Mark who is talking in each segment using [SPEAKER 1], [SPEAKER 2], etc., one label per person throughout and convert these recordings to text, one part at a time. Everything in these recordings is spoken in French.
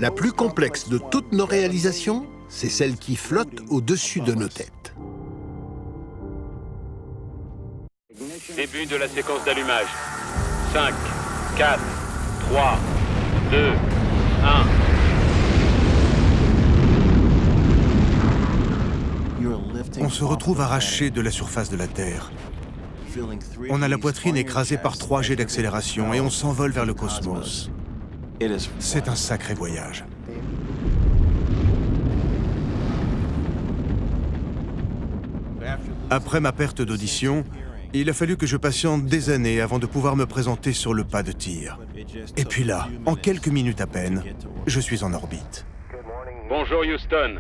[SPEAKER 1] La plus complexe de toutes nos réalisations, c'est celle qui flotte au-dessus de nos têtes.
[SPEAKER 2] Début de la séquence d'allumage. 5, 4, 3, 2, 1.
[SPEAKER 3] On se retrouve arraché de la surface de la Terre. On a la poitrine écrasée par 3 jets d'accélération et on s'envole vers le cosmos. C'est un sacré voyage. Après ma perte d'audition, il a fallu que je patiente des années avant de pouvoir me présenter sur le pas de tir. Et puis là, en quelques minutes à peine, je suis en orbite.
[SPEAKER 2] Bonjour Houston.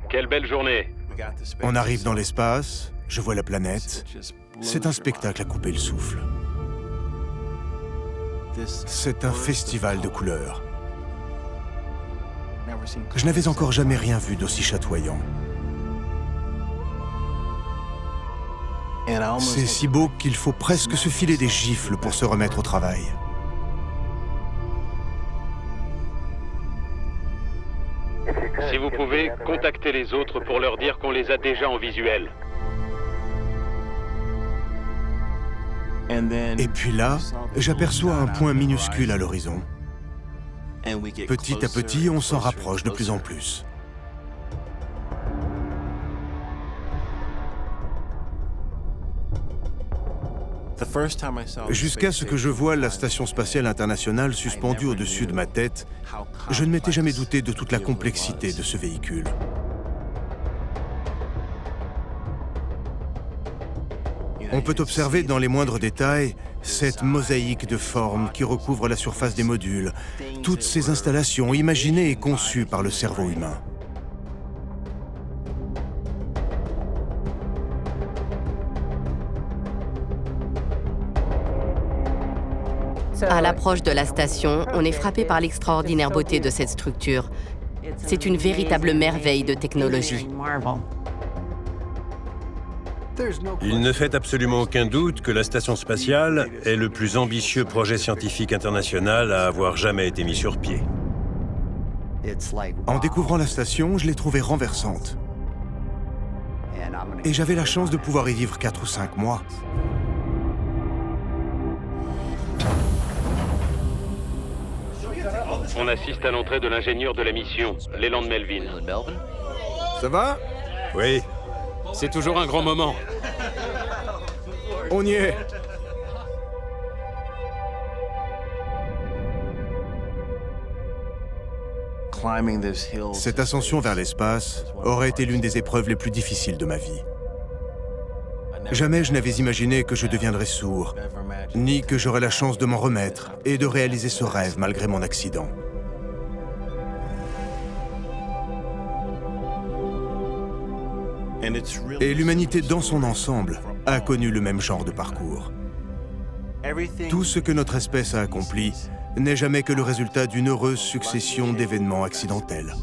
[SPEAKER 2] Quelle belle journée.
[SPEAKER 3] On arrive dans l'espace, je vois la planète. C'est un spectacle à couper le souffle. C'est un festival de couleurs. Je n'avais encore jamais rien vu d'aussi chatoyant. C'est si beau qu'il faut presque se filer des gifles pour se remettre au travail.
[SPEAKER 2] Si vous pouvez, contactez les autres pour leur dire qu'on les a déjà en visuel.
[SPEAKER 3] Et puis là, j'aperçois un point minuscule à l'horizon. Petit à petit, on s'en rapproche de plus en plus. Jusqu'à ce que je voie la Station spatiale internationale suspendue au-dessus de ma tête, je ne m'étais jamais douté de toute la complexité de ce véhicule. On peut observer dans les moindres détails cette mosaïque de formes qui recouvre la surface des modules, toutes ces installations imaginées et conçues par le cerveau humain.
[SPEAKER 4] À l'approche de la station, on est frappé par l'extraordinaire beauté de cette structure. C'est une véritable merveille de technologie.
[SPEAKER 5] Il ne fait absolument aucun doute que la station spatiale est le plus ambitieux projet scientifique international à avoir jamais été mis sur pied.
[SPEAKER 3] En découvrant la station, je l'ai trouvée renversante. Et j'avais la chance de pouvoir y vivre 4 ou 5 mois.
[SPEAKER 2] On assiste à l'entrée de l'ingénieur de la mission, Leland Melvin.
[SPEAKER 3] Ça va?
[SPEAKER 5] Oui.
[SPEAKER 2] C'est toujours un grand moment.
[SPEAKER 3] On y est. Cette ascension vers l'espace aurait été l'une des épreuves les plus difficiles de ma vie. Jamais je n'avais imaginé que je deviendrais sourd, ni que j'aurais la chance de m'en remettre et de réaliser ce rêve malgré mon accident. Et l'humanité dans son ensemble a connu le même genre de parcours. Tout ce que notre espèce a accompli n'est jamais que le résultat d'une heureuse succession d'événements accidentels.